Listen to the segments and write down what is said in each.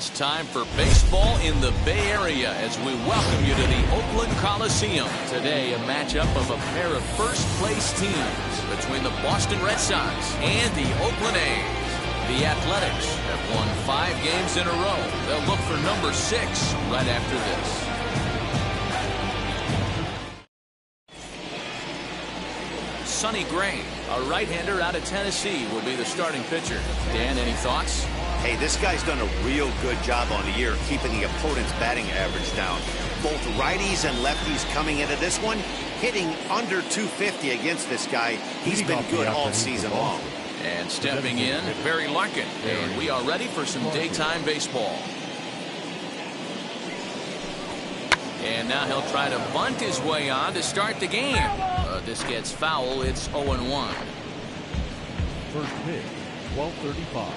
It's time for baseball in the Bay Area as we welcome you to the Oakland Coliseum. Today, a matchup of a pair of first-place teams between the Boston Red Sox and the Oakland A's. The Athletics have won 5 games in a row. They'll look for number 6 right after this. Sonny Gray, a right-hander out of Tennessee, will be the starting pitcher. Dan, any thoughts? Hey, this guy's done a real good job on the year keeping the opponent's batting average down. Both righties and lefties coming into this one, hitting under 250 against this guy. He's been good all season long. And stepping in, Barry Larkin. And we are ready for some daytime baseball. And now he'll try to bunt his way on to start the game. This gets foul. It's 0-1. First pitch, 12:35.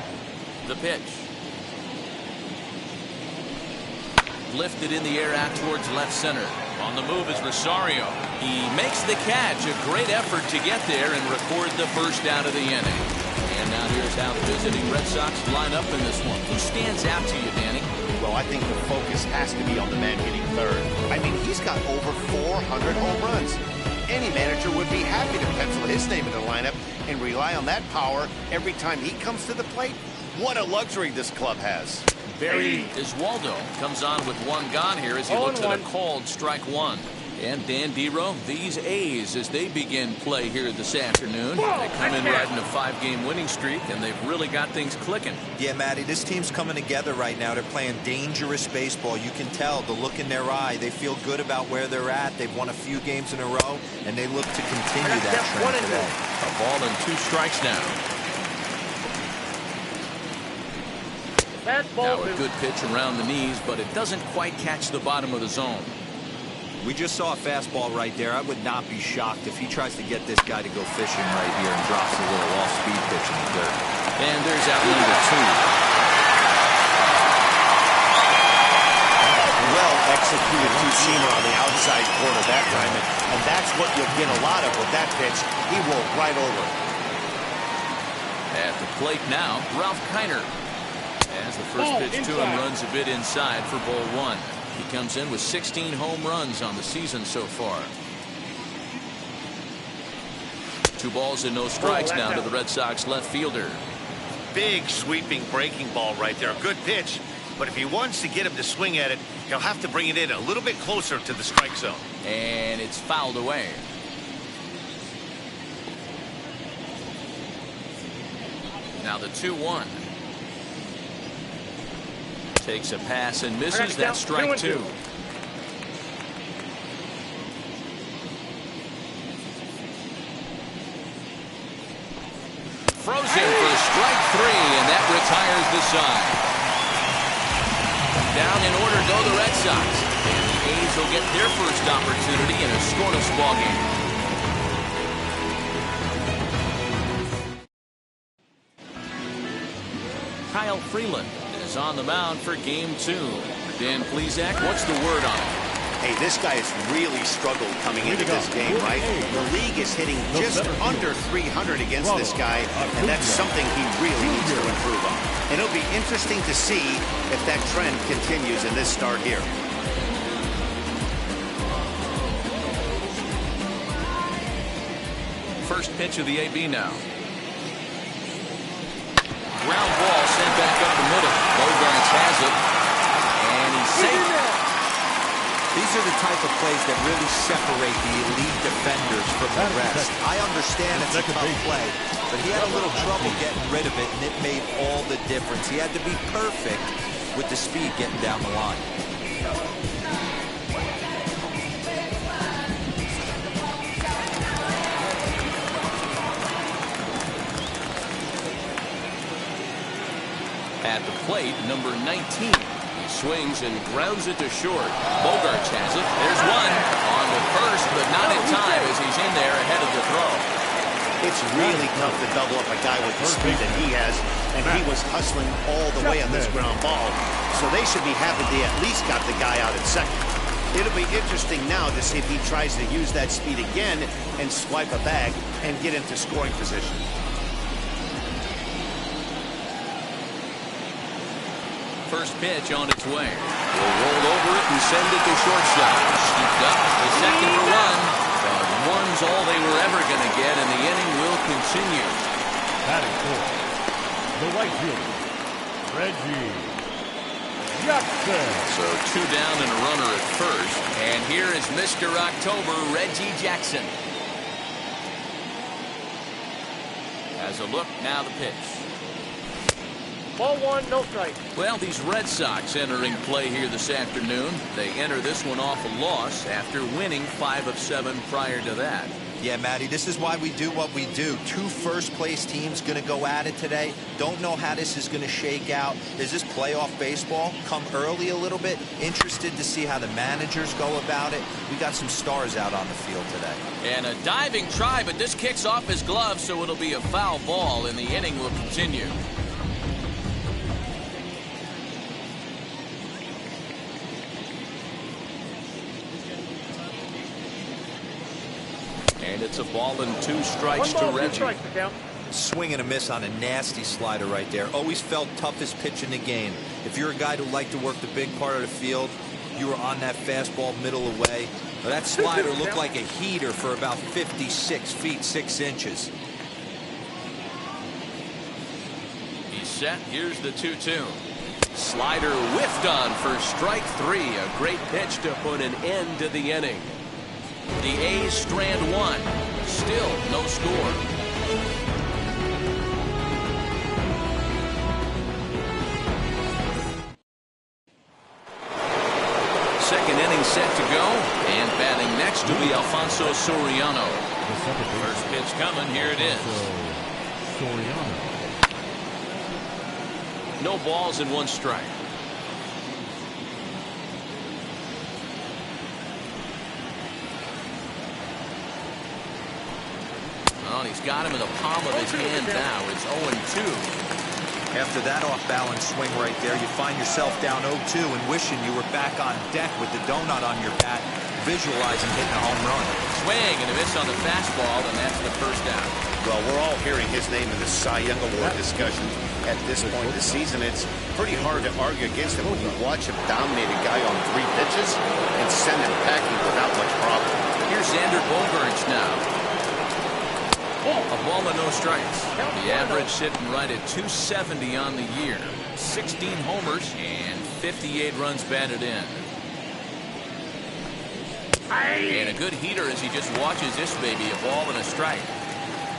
The pitch. Lifted in the air out towards left center. On the move is Rosario. He makes the catch. A great effort to get there and record the first out of the inning. And now here's how the visiting Red Sox line up in this one. Who stands out to you, Danny? Well, I think the focus has to be on the man hitting third. I mean, he's got over 400 home runs. Any manager would be happy to pencil his name in the lineup and rely on that power every time he comes to the plate. What a luxury this club has. Barry Iswaldo comes on with 1 gone here as he looks at a called strike 1. And Dan Dero, these A's, as they begin play here this afternoon, they come in riding a 5-game winning streak, and they've really got things clicking. Yeah, Matty, this team's coming together right now. They're playing dangerous baseball. You can tell the look in their eye. They feel good about where they're at. They've won a few games in a row, and they look to continue that trend today. A ball and 2 strikes now. Now a good pitch around the knees, but it doesn't quite catch the bottom of the zone. We just saw a fastball right there. I would not be shocked if he tries to get this guy to go fishing right here and drops a little off-speed pitch in the dirt. And there's out number 2. Well-executed two-seamer on the outside corner that time, and that's what you'll get a lot of with that pitch. He rolled right over. At the plate now, Ralph Kiner. As the first pitch to him runs a bit inside for ball 1. He comes in with 16 home runs on the season so far. 2 balls and no strikes now to the Red Sox left fielder. Big sweeping breaking ball right there. Good pitch. But if he wants to get him to swing at it, he'll have to bring it in a little bit closer to the strike zone. And it's fouled away. Now the 2-1. Takes a pass and misses. That strike 2. Frozen for strike 3, and that retires the side. Down in order go the Red Sox, and the A's will get their first opportunity in a scoreless ball game. Kyle Freeland is on the mound for game 2. Dan Plesac, what's the word on it? Hey, this guy has really struggled coming into this game, right? The league is hitting just under 300 against this guy, and that's something he really needs to improve on. And it'll be interesting to see if that trend continues in this start here. First pitch of the AB now. Ground ball sent back up the middle. Bogarts has it, and he's safe. These are the type of plays that really separate the elite defenders from the rest. I understand it's a tough play, but he had a little trouble getting rid of it, and it made all the difference. He had to be perfect with the speed getting down the line. At the plate, number 19. He swings and grounds it to short. Bogarts has it. There's one on the first, but not in time as he's in there ahead of the throw. It's really tough to double up a guy with the speed that he has, and he was hustling all the way on this ground ball. So they should be happy they at least got the guy out at second. It'll be interesting now to see if he tries to use that speed again and swipe a bag and get into scoring position. 1 first pitch on its way. Will roll over it and send it to shortstop. Scooped up the second run. But one's all they were ever going to get, and the inning will continue. Batting fourth, the right fielder, Reggie Jackson. So 2 down and a runner at first. And here is Mr. October, Reggie Jackson. As a look, now the pitch. Ball 1, no strike. Well, these Red Sox entering play here this afternoon. They enter this one off a loss after winning 5 of 7 prior to that. Yeah, Matty, this is why we do what we do. 2 first-place teams going to go at it today. Don't know how this is going to shake out. Is this playoff baseball? Come early a little bit. Interested to see how the managers go about it. We got some stars out on the field today. And a diving try, but this kicks off his glove, so it'll be a foul ball, and the inning will continue. And it's a ball and 2 strikes to Reggie. Swing and a miss on a nasty slider right there. Always felt toughest pitch in the game. If you're a guy who liked to work the big part of the field, you were on that fastball middle away. But that slider looked like a heater for about 56 feet 6 inches. He's set. Here's the 2-2. Slider whiffed on for strike 3. A great pitch to put an end to the inning. The A's strand 1. Still no score. Second inning set to go. And batting next to be Alfonso Soriano. First pitch coming. Here it is. Soriano. No balls and 1 strike. Well, he's got him in the palm of his hand now. It's 0-2. After that off-balance swing right there, you find yourself down 0-2 and wishing you were back on deck with the donut on your bat, visualizing hitting a home run. Swing and a miss on the fastball, and that's the first out. Well, we're all hearing his name in the Cy Young Award discussion at this point in the season. It's pretty hard to argue against him when you watch him dominate a guy on 3 pitches and send him packing without much problem. Here's Xander Bogaerts now. A ball and no strikes. The average sitting right at 270 on the year. 16 homers and 58 runs batted in. And a good heater as he just watches this baby, a ball and a strike.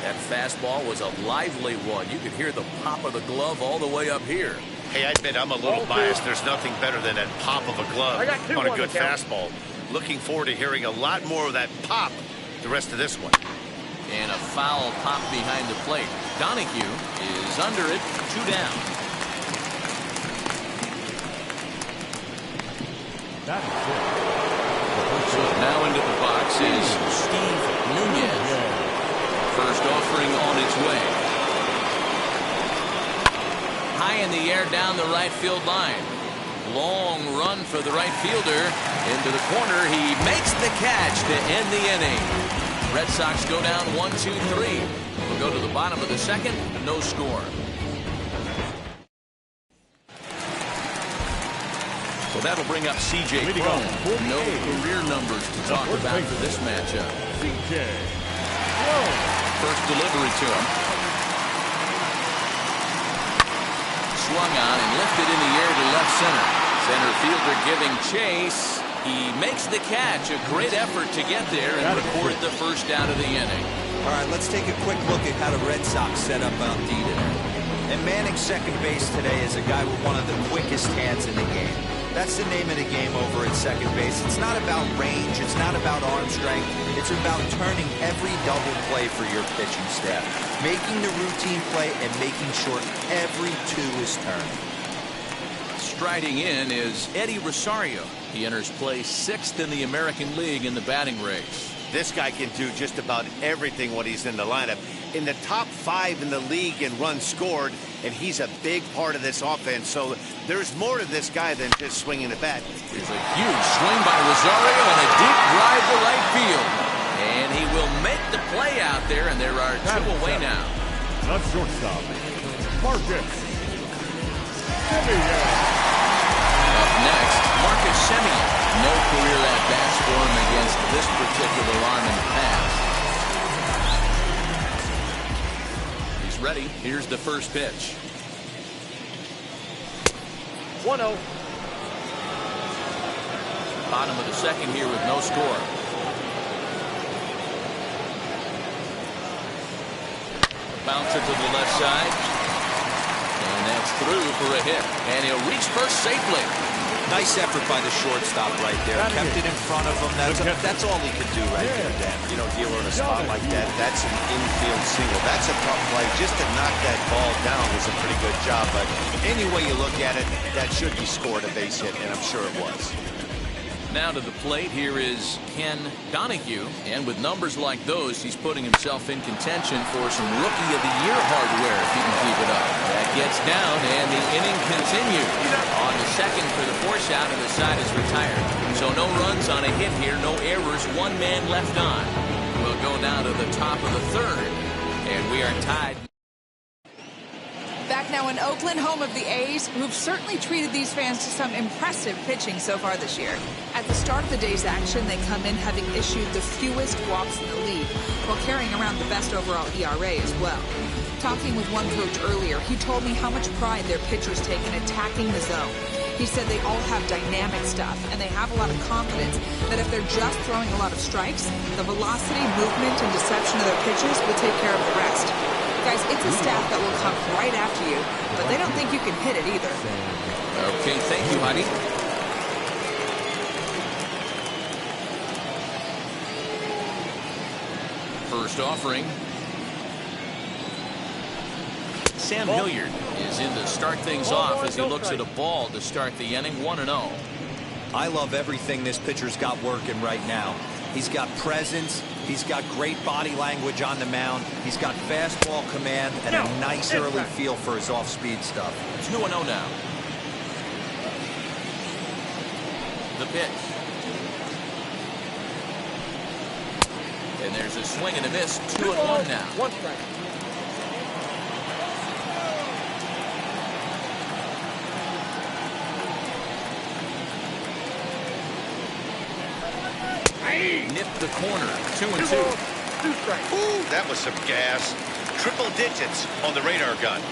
That fastball was a lively one. You could hear the pop of the glove all the way up here. Hey, I admit I'm a little biased. There's nothing better than that pop of a glove on a good fastball. Looking forward to hearing a lot more of that pop the rest of this one. And a foul pop behind the plate. Donahue is under it, 2 down. So now into the box is Steve Nunez. First offering on its way. High in the air down the right field line. Long run for the right fielder. Into the corner. He makes the catch to end the inning. Red Sox go down 1-2-3. We'll go to the bottom of the second. No score. So that'll bring up C.J. Cron. No career numbers to talk about for this matchup. C.J. First delivery to him. Swung on and lifted in the air to left center. Center fielder giving chase. He makes the catch. A great effort to get there and record the first out of the inning. All right, let's take a quick look at how the Red Sox set up on D today. And manning second base today is a guy with one of the quickest hands in the game. That's the name of the game over at second base. It's not about range. It's not about arm strength. It's about turning every double play for your pitching staff. Making the routine play and making sure every 2 is turned. Striding in is Eddie Rosario. He enters play 6th in the American League in the batting race. This guy can do just about everything when he's in the lineup. In the top 5 in the league in runs scored, and he's a big part of this offense. So there's more to this guy than just swinging the bat. There's a huge swing by Rosario and a deep drive to right field. And he will make the play out there, and there are 2 away now. The shortstop, Marcus Semien. Next, Marcus Semien. No career at-bats for him against this particular lineman pass. He's ready. Here's the first pitch. 1-0. Bottom of the second here with no score. Bouncer to the left side. And that's through for a hit. And he'll reach first safely. Nice effort by the shortstop right there. Kept it in front of him. That's all he could do right there, Dan. You know, dealer in a spot like that, that's an infield single. That's a tough play. Just to knock that ball down was a pretty good job. But any way you look at it, that should be scored a base hit, and I'm sure it was. Now to the plate, here is Ken Donahue. And with numbers like those, he's putting himself in contention for some Rookie of the Year hardware if he can keep it up. That gets down, and the inning continues. On the second for the force out, and the side is retired. So no runs on a hit here, no errors, one man left on. We'll go down to the top of the third, and we are tied. Back now in Oakland, home of the A's, who've certainly treated these fans to some impressive pitching so far this year. At the start of the day's action, they come in having issued the fewest walks in the league, while carrying around the best overall ERA as well. Talking with one coach earlier, he told me how much pride their pitchers take in attacking the zone. He said they all have dynamic stuff, and they have a lot of confidence that if they're just throwing a lot of strikes, the velocity, movement, and deception of their pitches will take care of the rest. Guys, it's a staff that will come right after you, but they don't think you can hit it either. Okay, thank you, honey. First offering. Sam Hilliard is in to start things off as he looks at a ball to start the inning. 1-0. I love everything this pitcher's got working right now. He's got presence. He's got great body language on the mound. He's got fastball command and a nice early feel for his off-speed stuff. 2-0 now. The pitch. And there's a swing and a miss. 2-1 now. 1 strike. Nipped the corner. 2-2. 2 strikes. Ooh, that was some gas. Triple digits on the radar gun.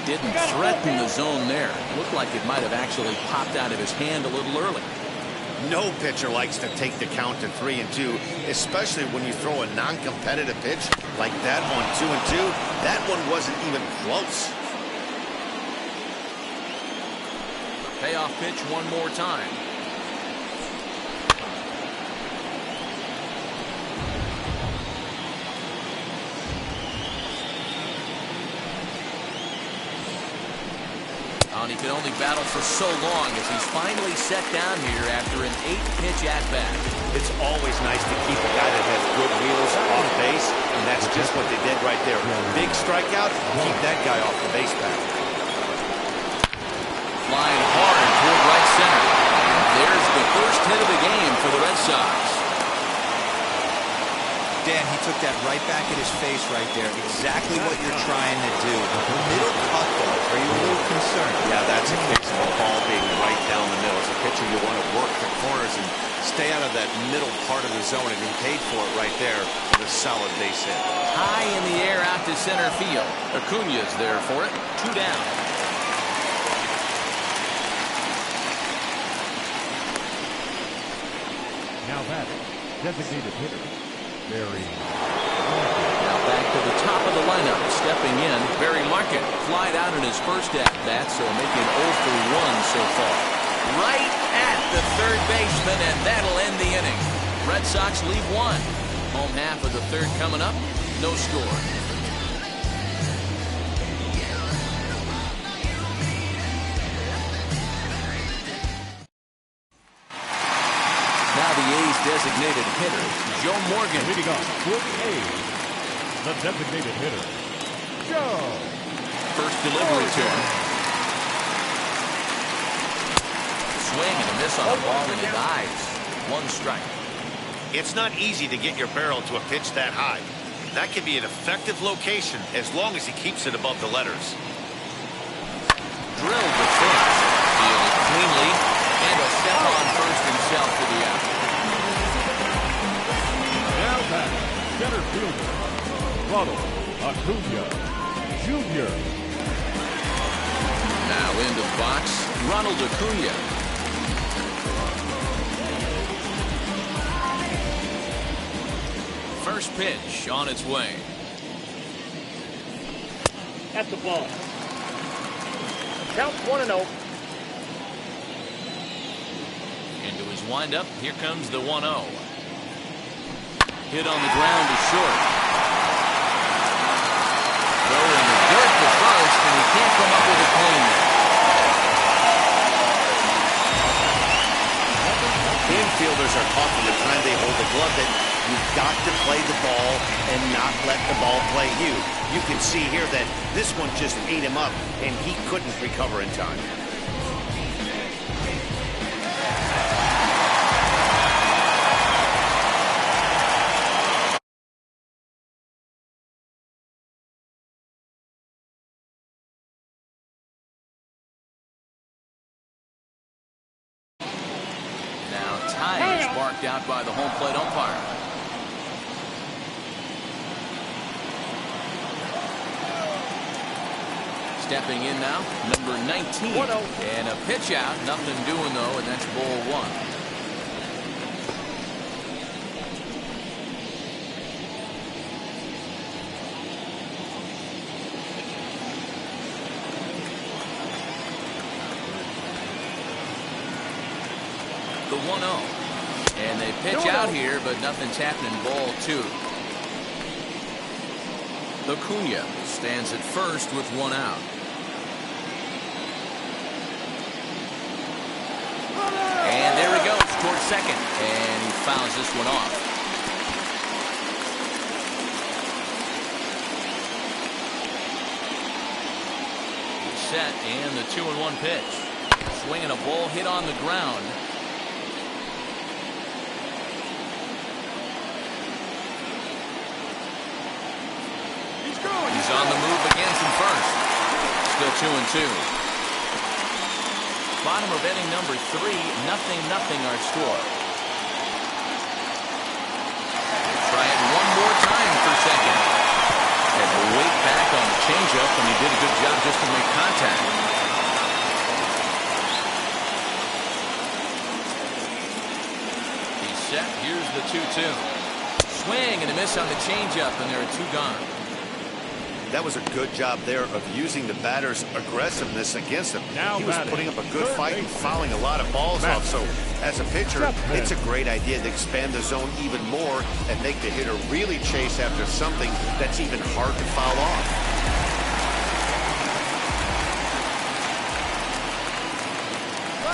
Didn't threaten the zone there. Looked like it might have actually popped out of his hand a little early. No pitcher likes to take the count to 3-2, especially when you throw a non-competitive pitch like that one, 2-2. That one wasn't even close. Payoff pitch one more time. And he could only battle for so long as he's finally set down here after an 8-pitch at-bat. It's always nice to keep a guy that has good wheels off base, and that's just what they did right there. Big strikeout, keep that guy off the base path. Flying hard toward right center. There's the first hit of the game for the Red Sox. Dan, he took that right back at his face right there. Exactly what you're trying to do. Middle cut ball. Are you a little concerned? Yeah, that's a case of a ball being right down the middle. As a pitcher, you want to work the corners and stay out of that middle part of the zone, and he paid for it right there with a solid base hit. High in the air out to center field. Acuña's there for it. 2 down. Now batting, designated hitter, Barry. Now back to the top of the lineup. Stepping in, Barry Larkin. Flied out in his first at-bat, so making 0 for 1 so far. Right at the third baseman, and that'll end the inning. Red Sox leave 1. Home half of the third coming up. No score. The A's designated hitter, Joe Morgan. Leading off for the A's, the designated hitter, Joe. First delivery to him. Swing and a miss on the ball in his eyes. 1 strike. It's not easy to get your barrel to a pitch that high. That can be an effective location as long as he keeps it above the letters. Drilled the fence. Fielded cleanly. And a step on first himself for the out. Now back, center fielder, Ronald Acuna Jr. Now into the box, Ronald Acuna. First pitch on its way. At the ball. Count 1-0. Into his windup, here comes the 1-0. Hit on the ground to short. Throw in the dirt to first, and he can't come up with a clean there. Infielders are taught from the time they hold the glove that you've got to play the ball and not let the ball play you. You can see here that this one just ate him up, and he couldn't recover in time. Time is marked out by the home plate umpire. Stepping in now, number 19. And a pitch out, nothing doing though, and that's ball one. The 1-0. And they pitch out here, but nothing's happening. Ball two. Acuna stands at first with one out. And there he goes towards second. And he fouls this one off. He's set, and the 2-1 pitch. Swinging a ball hit on the ground. He's on the move again from first. Still 2-2. Bottom of inning number 3, 0-0 our score. Try it one more time for second. Had to wait back on the changeup, and he did a good job just to make contact. He's set. Here's the 2-2. Swing and a miss on the changeup, and there are two gone. That was a good job there of using the batter's aggressiveness against him. Now he was putting up a good fight and fouling a lot of balls off. So as a pitcher, it's a great idea to expand the zone even more and make the hitter really chase after something that's even hard to foul off.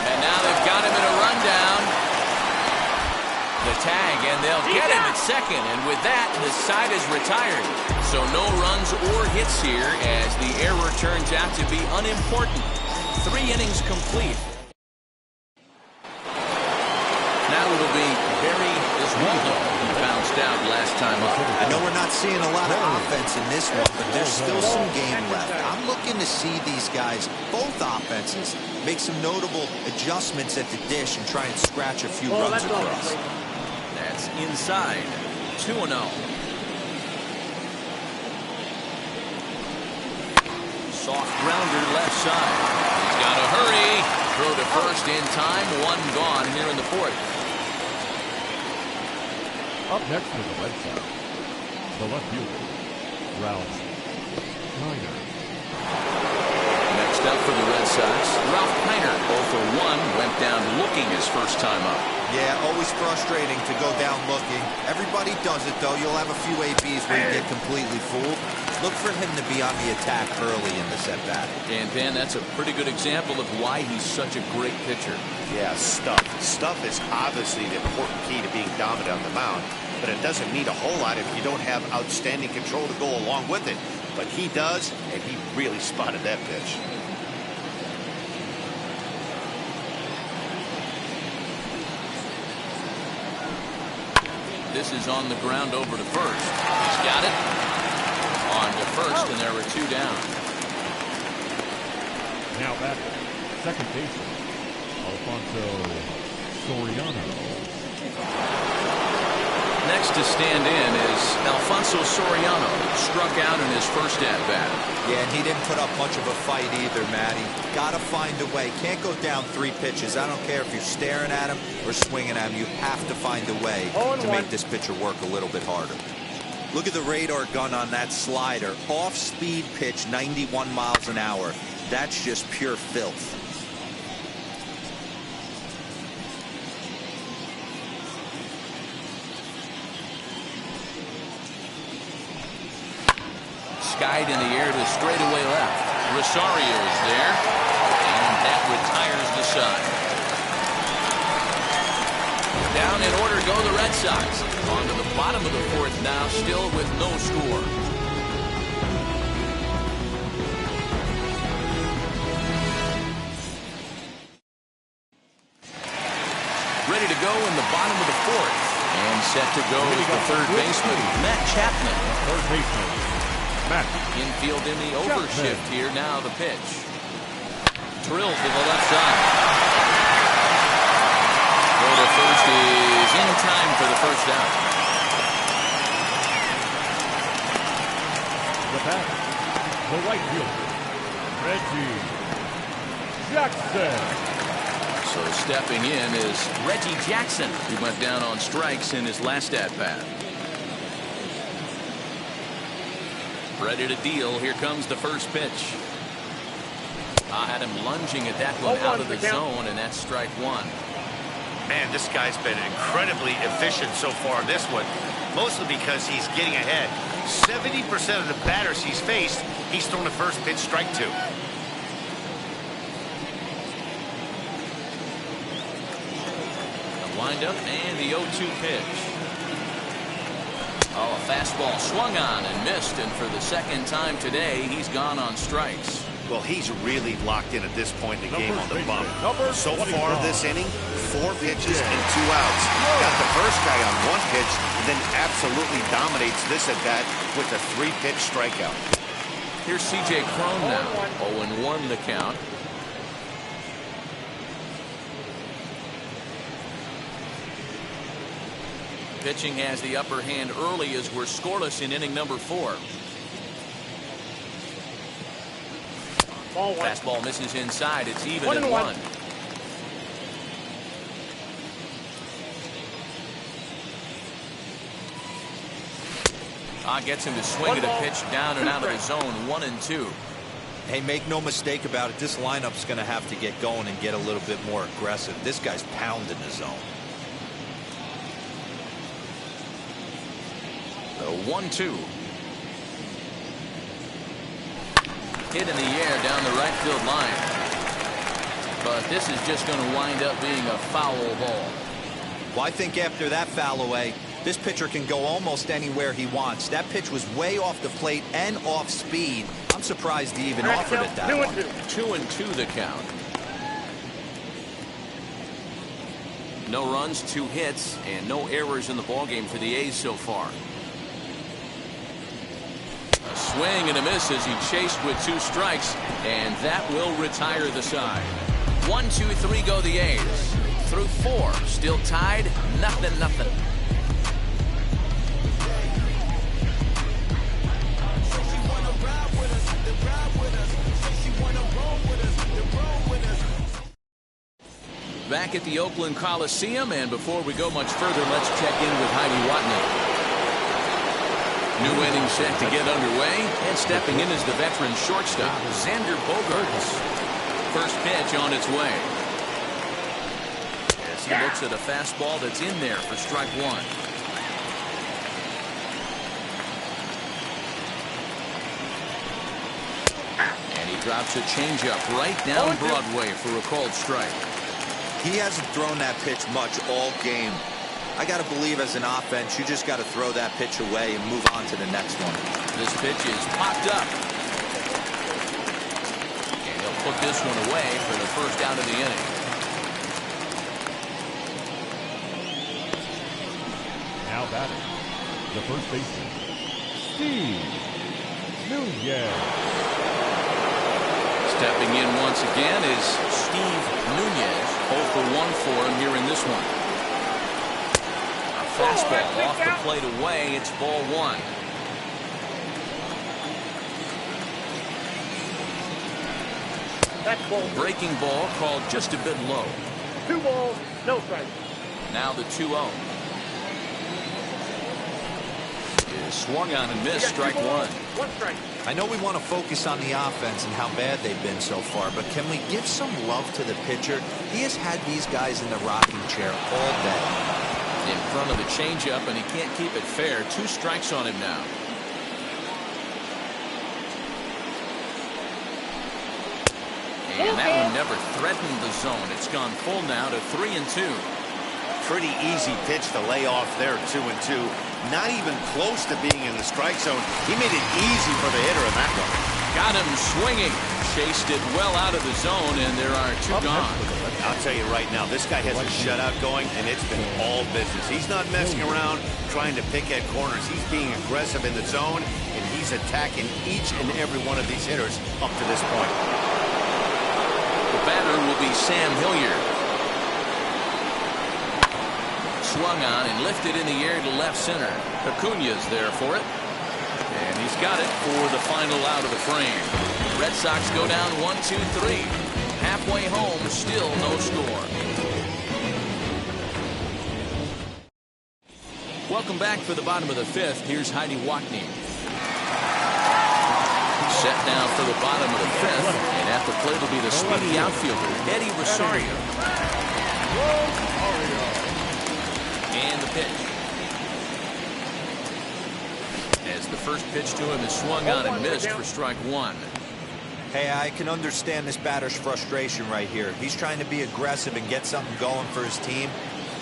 And now they've got him in a rundown. The tag, and they'll get him at second. And with that, the side is retired. So no runs or hits here as the error turns out to be unimportant. 3 innings complete. Now it'll be Barry Oswaldo, who bounced out last time up. I know we're not seeing a lot of offense in this one, but there's still some game left. I'm looking to see these guys, both offenses, make some notable adjustments at the dish and try and scratch a few runs across. That's inside. 2-0. Soft grounder left side. He's got to hurry. Throw to first in time. 1 gone here in the 4th. Up next for the Red Sox, the left fielder, Ralph Kiner. Next up for the Red Sox, Ralph Kiner, 0 for 1, went down looking his first time up. Yeah, always frustrating to go down looking. Everybody does it, though. You'll have a few ABs where you get completely fooled. Look for him to be on the attack early in the at-bat. And, Ben, that's a pretty good example of why he's such a great pitcher. Yeah, stuff. Stuff is obviously the important key to being dominant on the mound, but it doesn't mean a whole lot if you don't have outstanding control to go along with it. But he does, and he really spotted that pitch. this is on the ground over to first. He's got it. On to first, and there were 2 down. Now back, second baseman, Alfonso Soriano. Next to stand in is Alfonso Soriano. Struck out in his first at-bat. Yeah, and he didn't put up much of a fight either, Matty. Got to find a way. Can't go down 3 pitches. I don't care if you're staring at him or swinging at him. You have to find a way to make this pitcher work a little bit harder. Look at the radar gun on that slider. Off-speed pitch, 91 miles an hour. That's just pure filth. Skied in the air to straightaway left. Rosario is there, and that retires the side. Down in order go the Red Sox. On to the bottom of the 4th now, still with no score. Ready to go in the bottom of the 4th. And set to go is the third baseman, Matt Chapman. Third baseman. Infield in the overshift here. Now the pitch. Drilled to the left side. Go to first is in time for the first out. The bat, the right fielder, Reggie Jackson. So stepping in is Reggie Jackson, who went down on strikes in his last at-bat. Ready to deal. Here comes the first pitch. I had him lunging at that one out of the zone, and that's strike 1. Man, this guy's been incredibly efficient so far in this one, mostly because he's getting ahead. 70% of the batters he's faced, he's thrown the first pitch, strike 2. The windup and the 0-2 pitch. Oh, a fastball swung on and missed, and for the second time today, he's gone on strikes. Well, he's really locked in at this point in the game on the bump. So far this inning, 4 pitches and 2 outs. Got the first guy on 1 pitch, then absolutely dominates this at-bat with a 3-pitch strikeout. Here's C.J. Cron now, 0-1 the count. Pitching has the upper hand early as we're scoreless in inning number 4. Fastball misses inside. It's even at 1. Gets him to swing at a pitch down and out of the zone. 1-2. Hey, make no mistake about it. This lineup's going to have to get going and get a little bit more aggressive. This guy's pounding the zone. 1-2. Hit in the air down the right field line. But this is just going to wind up being a foul ball. Well, I think after that foul away, this pitcher can go almost anywhere he wants. That pitch was way off the plate and off speed. I'm surprised he even offered it that one. 2-2 the count. No runs, 2 hits, and no errors in the ballgame for the A's so far. A swing and a miss as he chased with 2 strikes, and that will retire the side. 1, 2, 3 go the A's. Through 4, still tied, 0-0. Back at the Oakland Coliseum, and before we go much further, let's check in with Heidi Watney. New inning set to get underway, and stepping in is the veteran shortstop, Xander Bogaerts. First pitch on its way. As he looks at a fastball that's in there for strike 1. And he drops a changeup right down Broadway for a called strike. He hasn't thrown that pitch much all game. I got to believe as an offense, you just got to throw that pitch away and move on to the next one. This pitch is popped up. And he'll put this one away for the first out of the inning. Now batting, the first baseman, Steve Nunez. Stepping in once again is Steve Nunez. 0 for 1 for him here in this one. A fastball off the plate away. It's ball 1. That's ball. Breaking ball called just a bit low. 2 balls, no strikes. Now the 2-0. Is swung on and missed. Strike 1. 1 strike. I know we want to focus on the offense and how bad they've been so far, but can we give some love to the pitcher? He has had these guys in the rocking chair all day. In front of the changeup, and he can't keep it fair. 2 strikes on him now. And that one never threatened the zone. It's gone full now to 3-2. Pretty easy pitch to lay off there, 2-2. Not even close to being in the strike zone. He made it easy for the hitter in that one. Got him swinging. Chased it well out of the zone, and there are 2 gone. I'll tell you right now, this guy has a shutout going, and it's been all business. He's not messing around trying to pick at corners. He's being aggressive in the zone, and he's attacking each and every one of these hitters up to this point. The batter will be Sam Hilliard. Swung on and lifted in the air to left center. Acuna's there for it. And he's got it for the final out of the frame. Red Sox go down 1-2-3. Halfway home, still no score. Welcome back for the bottom of the 5th. Here's Heidi Watney. Set down for the bottom of the 5th. And at the plate will be the speedy outfielder, Eddie Rosario. And the pitch. As the first pitch to him is swung on and missed for strike 1. Hey, I can understand this batter's frustration right here. He's trying to be aggressive and get something going for his team.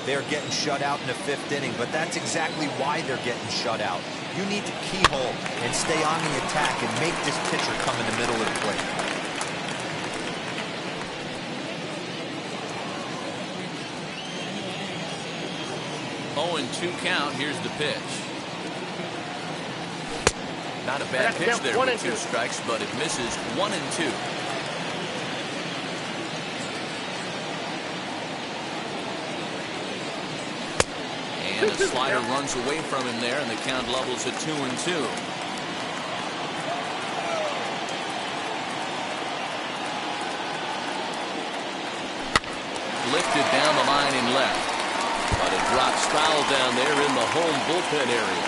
They're getting shut out in the 5th inning, but that's exactly why they're getting shut out. You need to keyhole and stay on the attack and make this pitcher come in the middle of the plate. 0-2 count. Here's the pitch. Not a bad pitch there with 2 strikes, but it misses. 1-2. And the slider runs away from him there, and the count levels at 2-2. Lifted down the line in left. But it drops foul down there in the home bullpen area.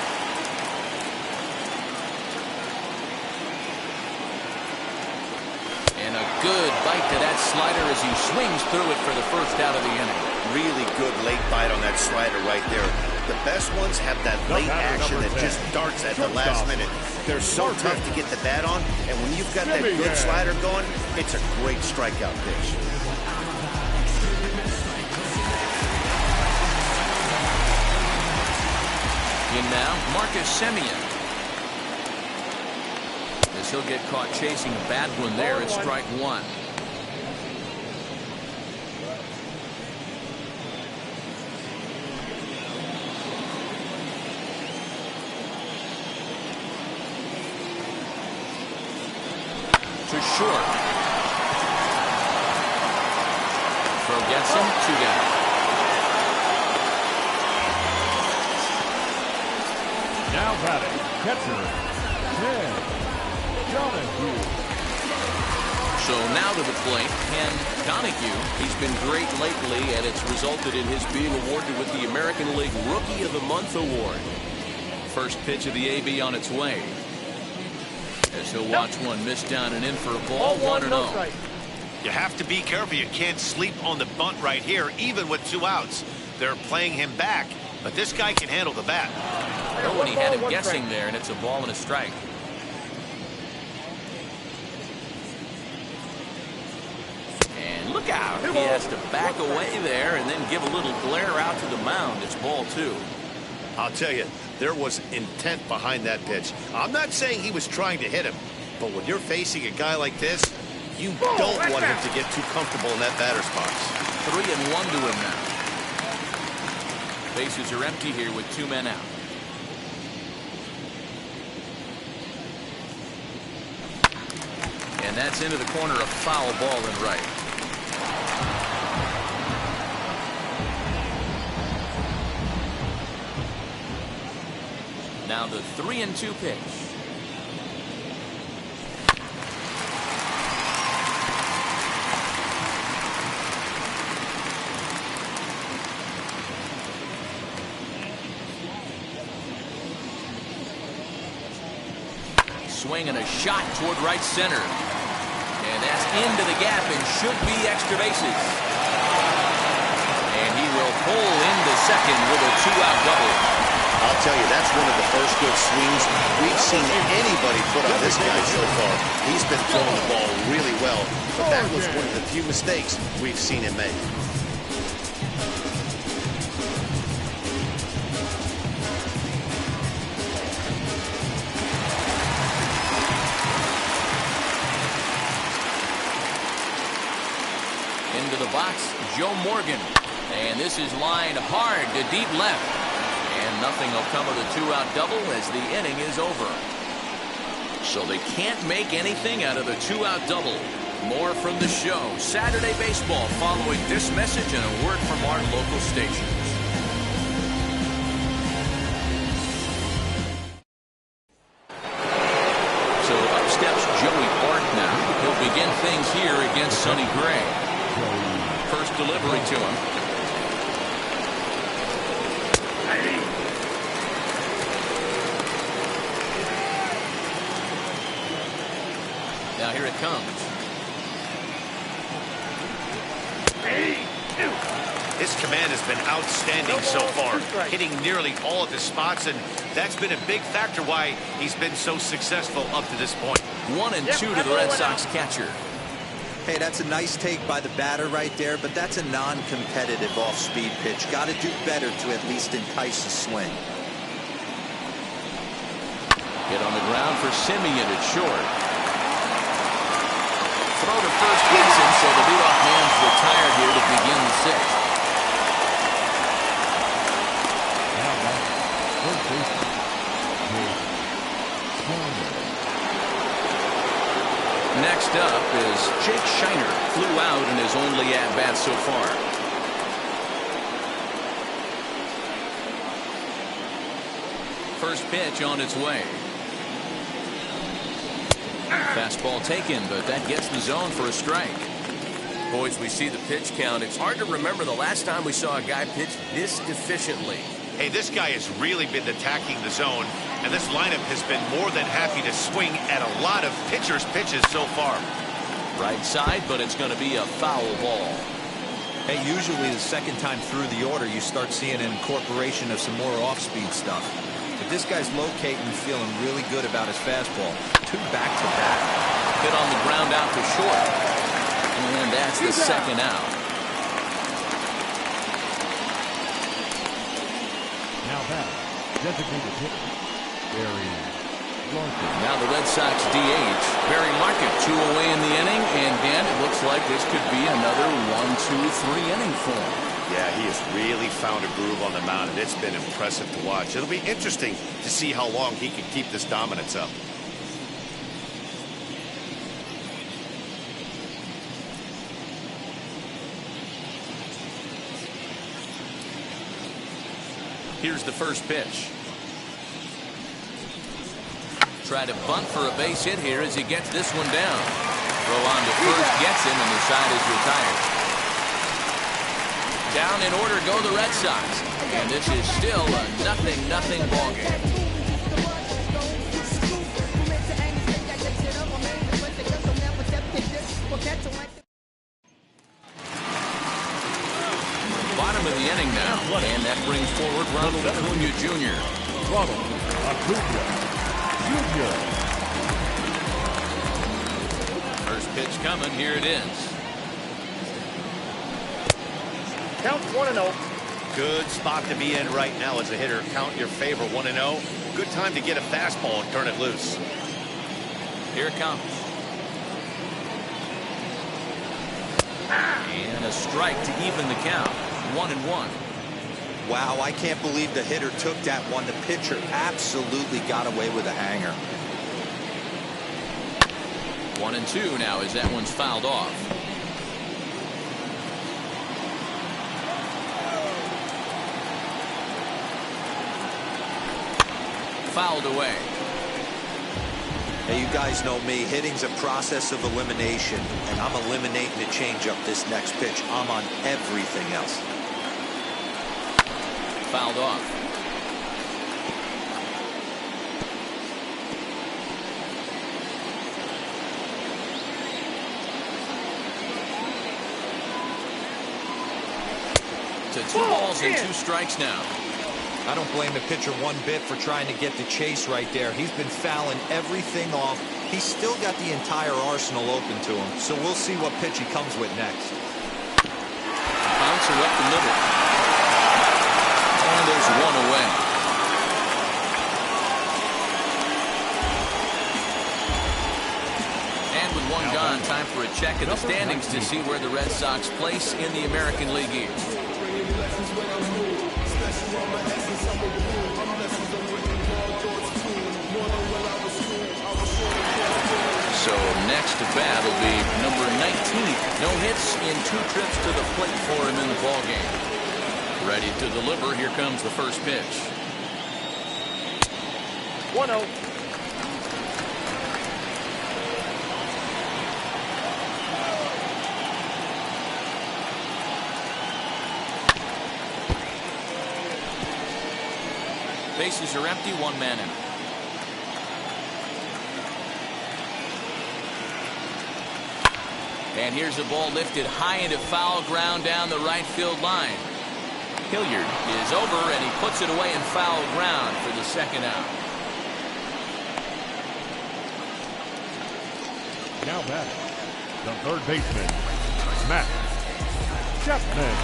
And a good bite to that slider as he swings through it for the first out of the inning. Really good late bite on that slider right there. The best ones have that late action that just darts at the last minute. They're so tough to get the bat on, and when you've got that good slider going, it's a great strikeout pitch. In now, Marcus Semien. As he'll get caught chasing a bad one there at strike 1. To short. Throw gets him. 2 down. Now batting, catcher, Ken Donahue. So now to the plate, Ken Donahue. He's been great lately, and it's resulted in his being awarded with the American League Rookie of the Month award. First pitch of the AB on its way. As he'll watch one miss down and in for a ball. 1-0. You have to be careful. You can't sleep on the bunt right here, even with 2 outs. They're playing him back, but this guy can handle the bat. Oh, and he had him guessing there, and it's a ball and a strike. And look out. He has to back away there and then give a little glare out to the mound. It's ball 2. I'll tell you, there was intent behind that pitch. I'm not saying he was trying to hit him, but when you're facing a guy like this, you don't want him to get too comfortable in that batter's box. 3-1 to him now. Bases are empty here with 2 men out. That's into the corner, a foul ball and right. Now the 3-2 pitch. Swing and a shot toward right center. And that's into the gap and should be extra bases. And he will pull into second with a 2-out double. I'll tell you, that's one of the first good swings we've seen anybody put on this guy so far. He's been throwing the ball really well, but that was one of the few mistakes we've seen him make. Into the box, Joe Morgan. And this is lined hard to deep left. And nothing will come of the 2-out double as the inning is over. So they can't make anything out of the 2-out double. More from the show. Saturday Baseball following this message and a word from our local stations. So up steps Joey Bart now. He'll begin things here against Sonny Gray. First delivery to him. Now here it comes. His command has been outstanding so far, hitting nearly all of his spots, and that's been a big factor why he's been so successful up to this point. 1-2 to the Red Sox catcher. Hey, that's a nice take by the batter right there, but that's a non-competitive off-speed pitch. Got to do better to at least entice a swing. Hit on the ground for Simeon at short. Throw to first base, and so the leadoff man's retired here to begin the sixth. Next up is Jake Shiner. Flew out in his only at-bat so far. First pitch on its way. Fastball taken, but that gets the zone for a strike. Boys, we see the pitch count. It's hard to remember the last time we saw a guy pitch this efficiently. Hey, this guy has really been attacking the zone, and this lineup has been more than happy to swing at a lot of pitchers' pitches so far. Right side, but it's going to be a foul ball. Hey, usually the second time through the order, you start seeing an incorporation of some more off-speed stuff. But this guy's locating and feeling really good about his fastball. 2 back-to-back. Hit on the ground out to short. And that's the second out. Now that designated hitter, Barry Larkin. Now the Red Sox DH, Barry Larkin, 2 away in the inning, and Dan, it looks like this could be another 1-2-3 inning for him. Yeah, he has really found a groove on the mound, and it's been impressive to watch. It'll be interesting to see how long he can keep this dominance up. Here's the first pitch. Try to bunt for a base hit here as he gets this one down. Throw on to first gets him, and the side is retired. Down in order go the Red Sox. And this is still a 0-0 ball game. Bottom of the inning now, and that brings forward Ronald Acuna Jr. Ronald Acuna Jr. First pitch coming, here it is. Count 1-0. Good spot to be in right now as a hitter. Count your favor, 1-0. Good time to get a fastball and turn it loose. Here it comes. And a strike to even the count. 1-1. Wow, I can't believe the hitter took that one. The pitcher absolutely got away with a hanger. 1-2 now as that one's fouled off. Fouled away. Hey, you guys know me. Hitting's a process of elimination, and I'm eliminating the changeup this next pitch. I'm on everything else. Fouled off. To 2 balls and 2 strikes now. I don't blame the pitcher one bit for trying to get the chase right there. He's been fouling everything off. He's still got the entire arsenal open to him, so we'll see what pitch he comes with next. Bouncer up the middle. And there's 1 away. And with 1 gone, time for a check of the standings to see where the Red Sox place in the American League East. So next to bat will be number 19. No hits in 2 trips to the plate for him in the ballgame. Ready to deliver. Here comes the first pitch. 1-0. Bases are empty, 1 man in. And here's a ball lifted high into foul ground down the right field line. Hilliard is over, and he puts it away in foul ground for the 2nd out. Now batting, the 3rd baseman, Matt Chapman.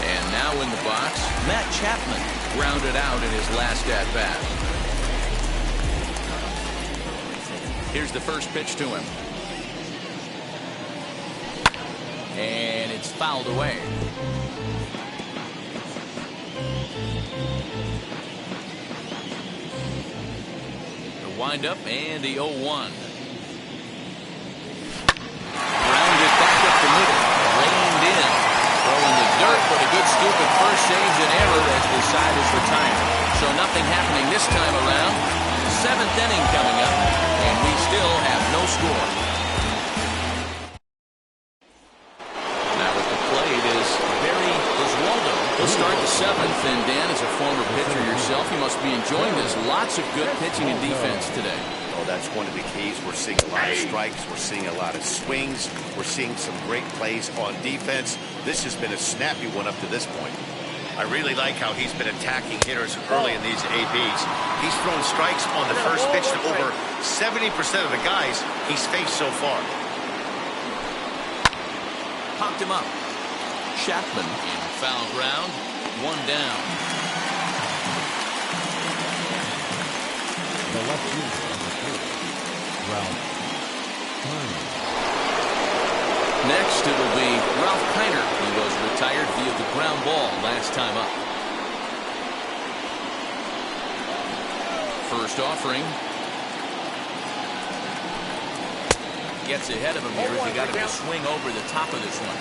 And now in the box, Matt Chapman grounded out in his last at-bat. Here's the first pitch to him. And it's fouled away. The windup and the 0-1. Grounded back up the middle. Reined in. Throwing the dirt, but a good scoop at first saves an error as the side is retired. So nothing happening this time around. 7th inning coming up, and we still have no score. Now at the plate is Barry Oswaldo. He'll start the 7th, and Dan, as a former pitcher yourself, you must be enjoying this. Lots of good pitching and defense today. Oh, that's one of the keys. We're seeing a lot of strikes. We're seeing a lot of swings. We're seeing some great plays on defense. This has been a snappy one up to this point. I really like how he's been attacking hitters early in these ABs. He's thrown strikes on the first pitch to over 70% of the guys he's faced so far. Popped him up. Chapman in foul ground. 1 down. The left fielder on the field, Ralph Kiner. Next, it'll be Ralph Kiner. He was retired via the ground ball last time up. First offering. Gets ahead of him here as he got him to swing over the top of this one.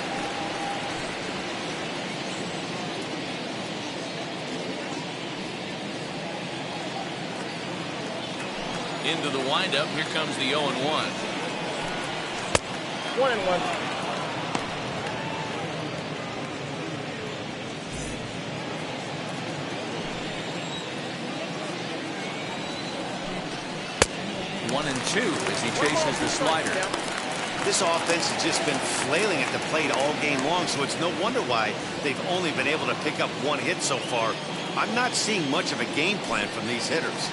Into the windup. Here comes the 0-1. 1-1. One and 2 as he chases the slider. This offense has just been flailing at the plate all game long, so it's no wonder why they've only been able to pick up 1 hit so far. I'm not seeing much of a game plan from these hitters.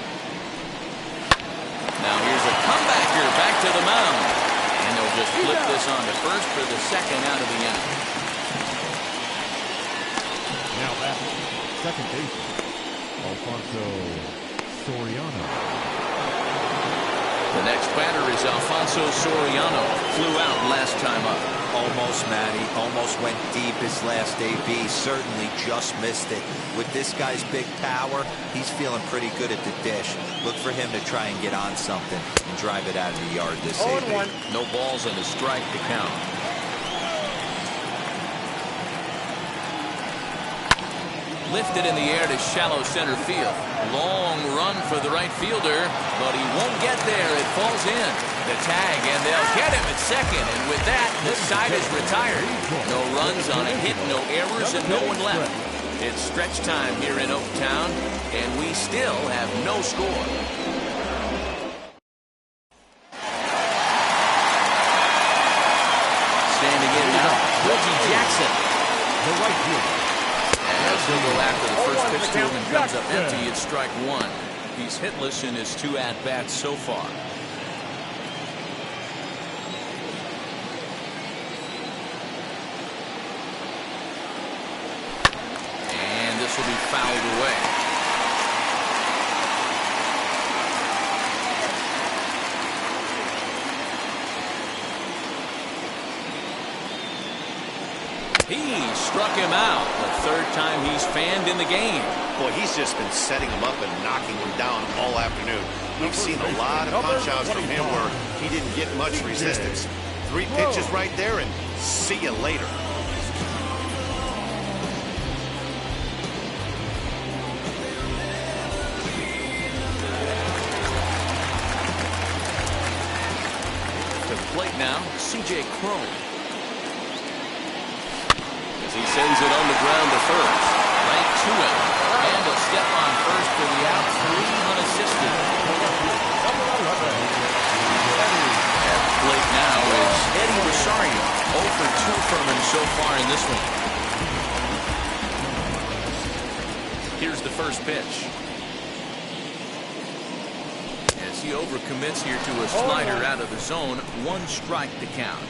Now here's a comebacker back to the mound. And they'll just flip this on to first for the 2nd out of the inning. Now back, 2nd baseman, Alfonso Soriano. The next batter is Alfonso Soriano. Flew out last time up. Almost, Matty. Almost went deep his last AB. Certainly just missed it. With this guy's big power, he's feeling pretty good at the dish. Look for him to try and get on something and drive it out of the yard this AB. 0-1. No balls and a strike to count. Lifted in the air to shallow center field. Long run for the right fielder, but he won't get there. It falls in. The tag, and they'll get him at second. And with that, the side is retired. No runs on a hit, no errors, and no one left. It's stretch time here in Oaktown, and we still have no score. Standing in now, Reggie Jackson. The right fielder. As he'll go after the first pitch to him and comes up empty, it's strike one. He's hitless in his 2 at-bats so far. And this will be fouled away. He struck him out. The 3rd time he's fanned in the game. Boy, he's just been setting him up and knocking him down all afternoon. We've seen a lot of punch-outs from him where he didn't get much resistance. 3 pitches right there, and see you later. To the plate now, C.J. Cron. He sends it on the ground to first. Right to him. And a step on first for the out. 3 unassisted. At the plate now is Eddie Rosario. 0 for 2 from him so far in this one. Here's the first pitch. As he overcommits here to a slider out of the zone. 1 strike to count.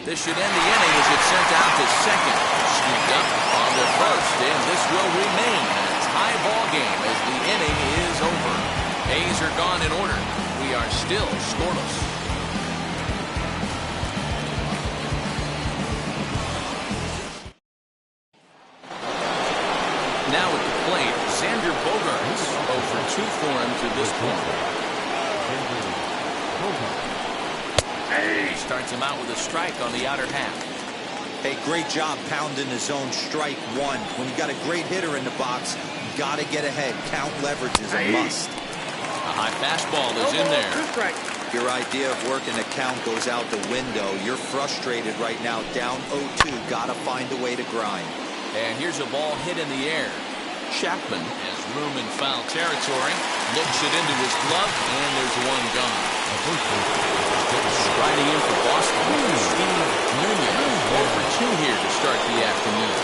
This should end the inning as it's sent out to second. Scooped up on the first, and this will remain a tie ball game as the inning is over. A's are gone in order. We are still scoreless. Now at the plate, Xander Bogaerts. 0 for 2 for him to this point. He starts him out with a strike on the outer half. Hey, great job pounding the zone. Strike 1. When you got a great hitter in the box, you got to get ahead. Count leverage is a must. A high fastball is in there. 2 strikes. Your idea of working a count goes out the window. You're frustrated right now. Down 0-2. Got to find a way to grind. And here's a ball hit in the air. Chapman has room in foul territory. Looks it into his glove, and there's 1 gone. Striding in for Boston, Steve Minion. 4 for 2 here to start the afternoon.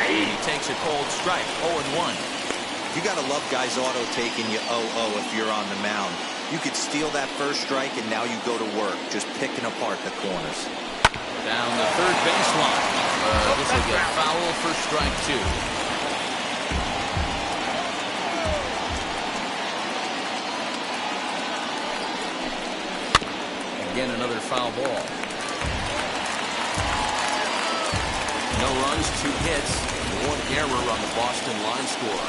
He takes a cold strike, 0-1. You got to love guys auto-taking you 0-0 if you're on the mound. You could steal that first strike, and now you go to work, just picking apart the corners. Down the third baseline. This will get foul for strike 2. Again, another foul ball. No runs, 2 hits, 1 error on the Boston line score.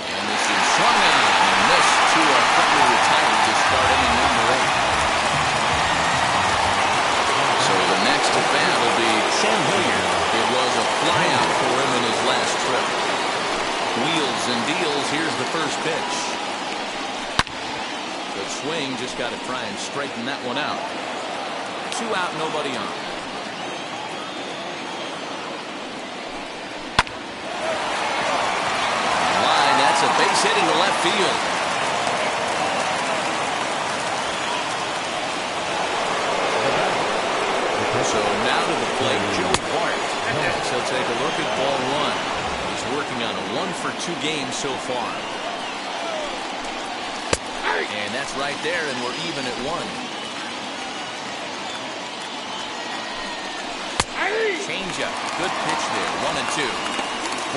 And this is swung on and missed to a quickly retired to start inning number 8. So the next at bat will be Chen Hilliard. It was a flyout for him in his last trip. Wheels and deals. Here's the first pitch. Good swing, just got to try and straighten that one out. 2 out, nobody on. Line, that's a base hit into left field. So now to the plate, Joey Bart. So take a look at ball 1. He's working on a 1 for 2 game so far. And that's right there, and we're even at 1. Changeup. Good pitch there. 1-2.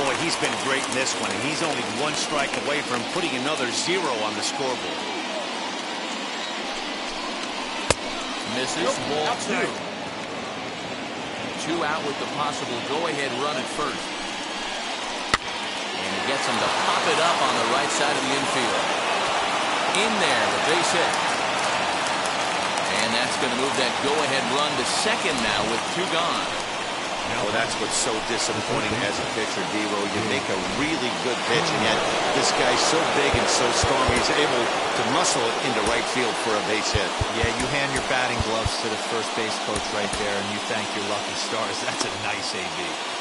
boy, he's been great in this one, and he's only one strike away from putting another 0 on the scoreboard. Misses, ball 2. 2 out with the possible go-ahead run at first. And he gets him to pop it up on the right side of the infield. In there, the base hit. And that's going to move that go-ahead run to second now with 2 gone. Well, that's what's so disappointing as a pitcher, D-Ro. You make a really good pitch, and yet this guy's so big and so strong, he's able to muscle it into right field for a base hit. Yeah, you hand your batting gloves to the first base coach right there, and you thank your lucky stars. That's a nice AB.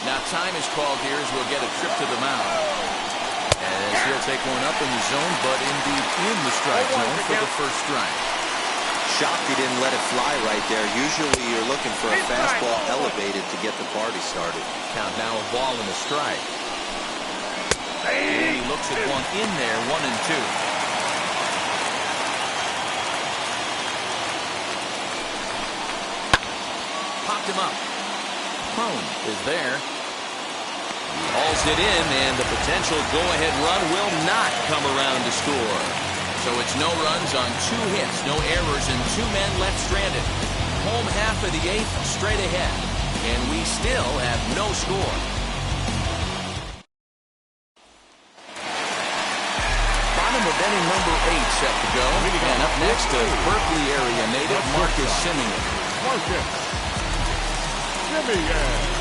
Now time is called here as we'll get a trip to the mound. As he'll take one up in the zone, but indeed in the strike zone for the first strike. Shocked he didn't let it fly right there. Usually you're looking for a fastball elevated to get the party started. Count now a ball and a strike. And he looks at one in there, 1-2. Popped him up. Crone is there. He hauls it in, and the potential go-ahead run will not come around to score. So it's no runs on 2 hits, no errors, and 2 men left stranded. Home half of the 8th, straight ahead. And we still have no score. Bottom of inning number 8 set to go. And up next, a Berkeley area native, Marcus Semien. Marcus Semien.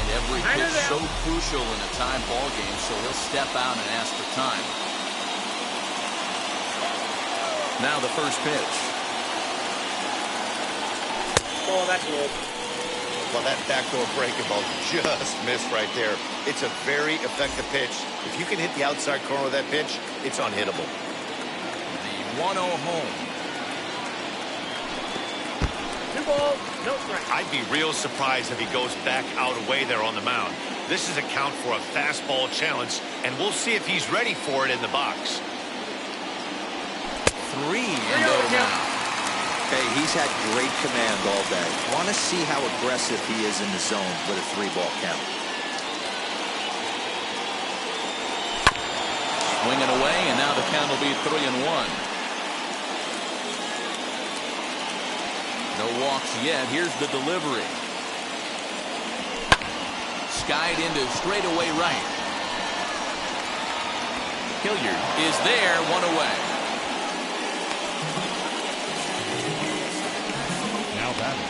Every pitch so crucial in a tie ball game, so he'll step out and ask for time. Now the first pitch. Oh, that's low. Well, that backdoor breaking ball just missed right there. It's a very effective pitch. If you can hit the outside corner of that pitch, it's unhittable. The 1-0 home. 2 balls, no strike. I'd be real surprised if he goes back out away there on the mound. This is a count for a fastball challenge, and we'll see if he's ready for it in the box. 3 now. Hey, he's had great command all day. Want to see how aggressive he is in the zone with a 3-ball count. Swinging away, and now the count will be 3-1. No walks yet. Here's the delivery. Skied into straightaway right. Hilliard is there, 1 away. Now batting,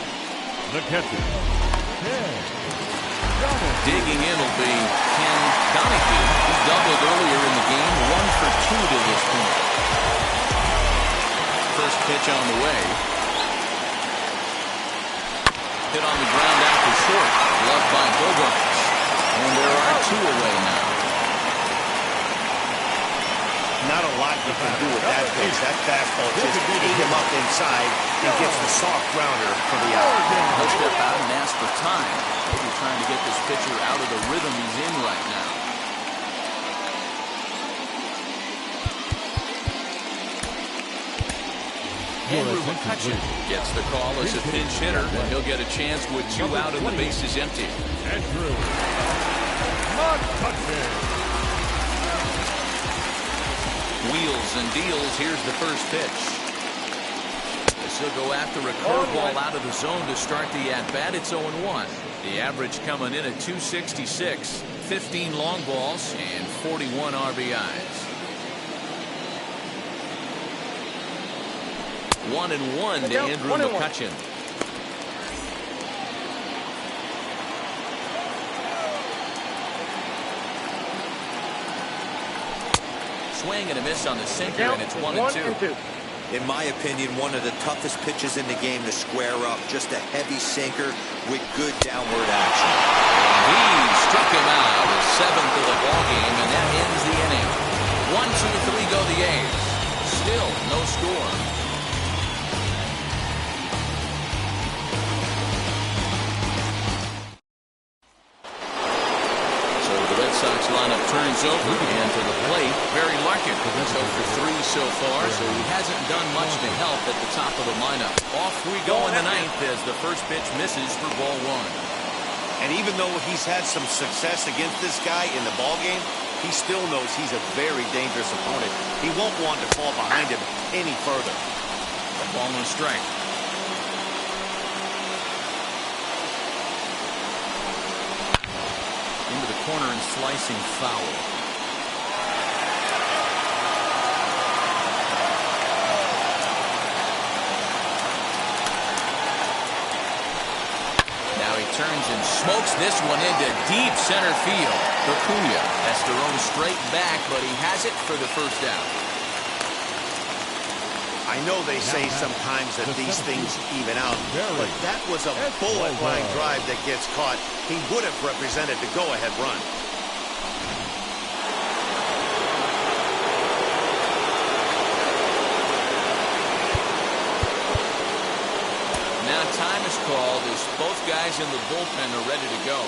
the catcher, Ken. Digging in will be Ken Donahue. He doubled earlier in the game, 1 for 2 to this point. First pitch on the way. Hit on the ground out to short. Loved by Bogarts. And there are 2 away now. Not a lot you can do with that pitch. That fastball just ate him up inside and gets the soft grounder for the out. He'll step out and ask for time. Maybe trying to get this pitcher out of the rhythm he's in right now. Andrew McCutcheon gets the call as a pinch hitter, and he'll get a chance with 2 out and the bases empty. Andrew McCutcheon. Wheels and deals. Here's the first pitch. As he'll go after a curveball out of the zone to start the at-bat. It's 0-1. The average coming in at 266. 15 long balls and 41 RBIs. 1-1 to Andrew McCutcheon. Swing and a miss on the sinker, and it's 1-2. In my opinion, one of the toughest pitches in the game to square up. Just a heavy sinker with good downward action. He struck him out, the 7th of the ballgame, and that ends the inning. 1-2-3 go the A's. Still no score. Sox lineup turns over, and to the plate, Barry Larkin. He's 0 for 3 so far, so he hasn't done much to help at the top of the lineup. Off we go in the ninth as the first pitch misses for ball 1. And even though he's had some success against this guy in the ballgame, he still knows he's a very dangerous opponent. He won't want to fall behind him any further. A ball and a strike. Into the corner and slicing foul. Now he turns and smokes this one into deep center field. Acuna has to roam straight back, but he has it for the first out. I know they say sometimes that these things even out, but that was a bullet line drive that gets caught. He would have represented the go-ahead run. Now time is called as both guys in the bullpen are ready to go.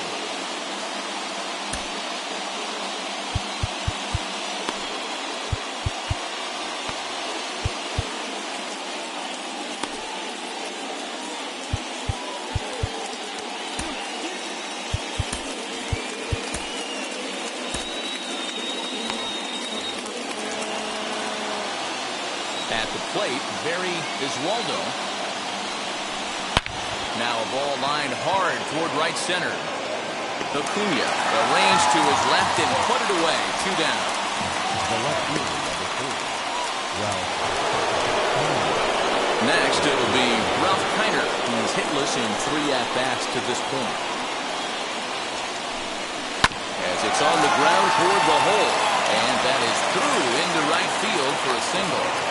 At the plate, Barry Iswaldo. Now a ball lined hard toward right center. Acuna arranged to his left and put it away. 2 down. The left fielder, number 3, Ralph. Next, it'll be Ralph Kiner. He's hitless in 3 at-bats to this point. As it's on the ground toward the hole. And that is through into right field for a single.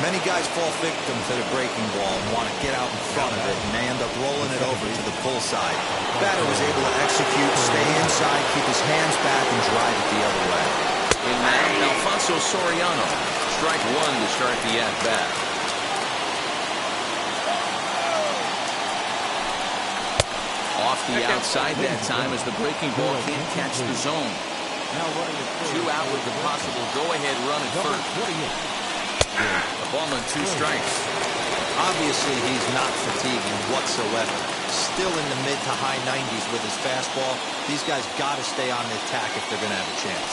Many guys fall victim to the breaking ball and want to get out in front of it, and they end up rolling it over to the pull side. Batter was able to execute, stay inside, keep his hands back, and drive it the other way. In that, Alfonso Soriano. Strike 1 to start the at-bat. Off the outside that time as the breaking ball can't catch the zone. 2 out with the possible go-ahead run at first. A ball and 2 strikes. Obviously, he's not fatiguing whatsoever. Still in the mid to high 90s with his fastball. These guys got to stay on the attack if they're going to have a chance.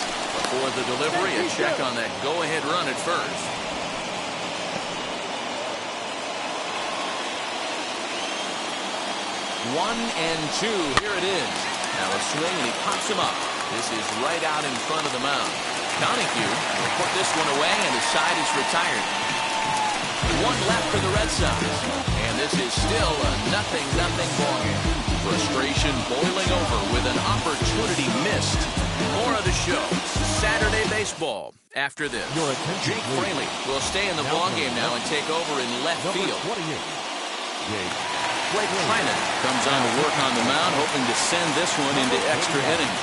Before the delivery, a check on that go-ahead run at first. 1-2. Here it is. Now a swing and he pops him up. This is right out in front of the mound. Donahue will put this one away, and his side is retired. 1 left for the Red Sox. And this is still a 0-0 ballgame. Frustration boiling over with an opportunity missed. More of the show. Saturday baseball after this. Jake Fraley will stay in the ballgame now and take over in left field. Blake Trinan comes on to work on the mound, hoping to send this one into extra innings.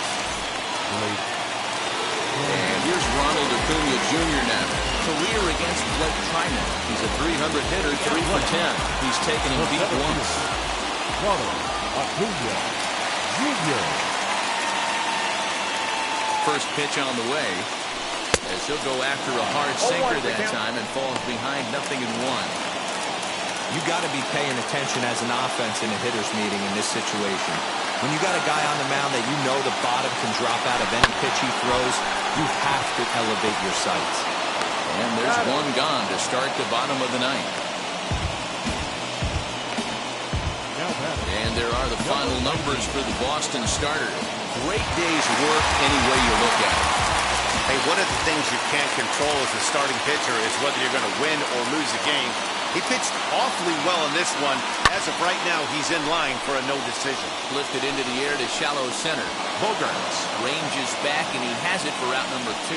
And here's Ronald Acuna Jr. now. Career against Blake Trinan. He's a 300 hitter, 3 for 10. He's taken him deep once. Ronald Acuna Jr. First pitch on the way, as he'll go after a hard sinker that time and falls behind 0-1. You got to be paying attention as an offense in a hitter's meeting in this situation. When you got a guy on the mound that you know the bottom can drop out of any pitch he throws, you have to elevate your sights. And there's one gone to start the bottom of the ninth. And there are the final numbers for the Boston starter. Great day's work any way you look at it. Hey, one of the things you can't control as a starting pitcher is whether you're going to win or lose a game. He pitched awfully well in this one. As of right now, he's in line for a no decision. Lifted into the air to shallow center. Bogarts ranges back, and he has it for out number 2.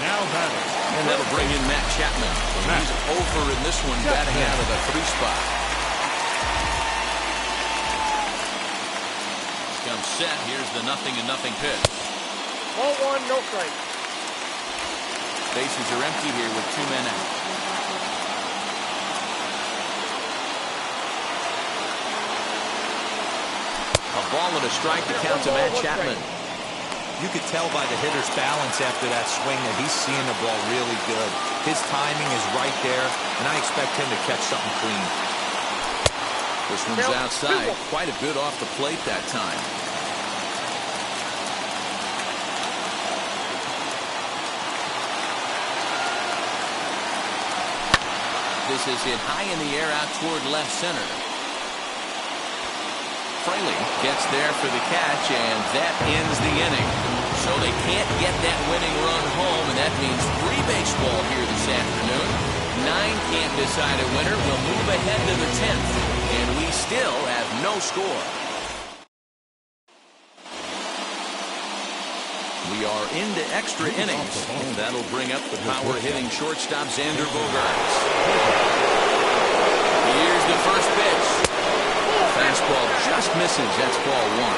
Now batting. And that'll bring in Matt Chapman. He's over in this one, batting out of the 3 spot. He's come set. Here's the 0-0 pitch. Ball 1, no strike. Bases are empty here with 2 men out. A ball and a strike to count to Matt Chapman. You could tell by the hitter's balance after that swing that he's seeing the ball really good. His timing is right there, and I expect him to catch something clean. This one's outside. Quite a bit off the plate that time. This is hit high in the air out toward left center. Fraley gets there for the catch, and that ends the inning. So they can't get that winning run home, and that means 3 baseball here this afternoon. 9 can't decide a winner. We'll move ahead to the 10th, and we still have no score. We are into extra innings, and that'll bring up the power-hitting shortstop Xander Bogaerts. Here's the first pitch. Fastball just misses. That's ball 1.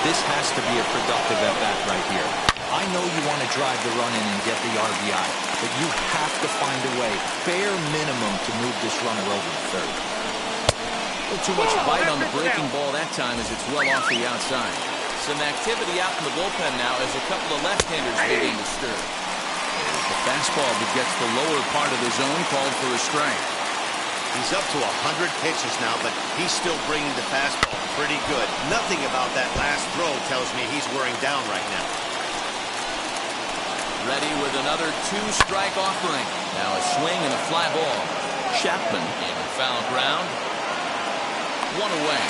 This has to be a productive at-bat right here. I know you want to drive the run in and get the RBI, but you have to find a way, bare minimum, to move this runner over to third. A little too much bite on the breaking ball that time as it's well off the outside. Some activity out in the bullpen now as a couple of left-handers begin to stir. The fastball that gets the lower part of the zone called for a strike. He's up to 100 pitches now, but he's still bringing the fastball pretty good. Nothing about that last throw tells me he's wearing down right now. Ready with another 2-strike offering. Now a swing and a fly ball. Chapman in foul ground. 1 away.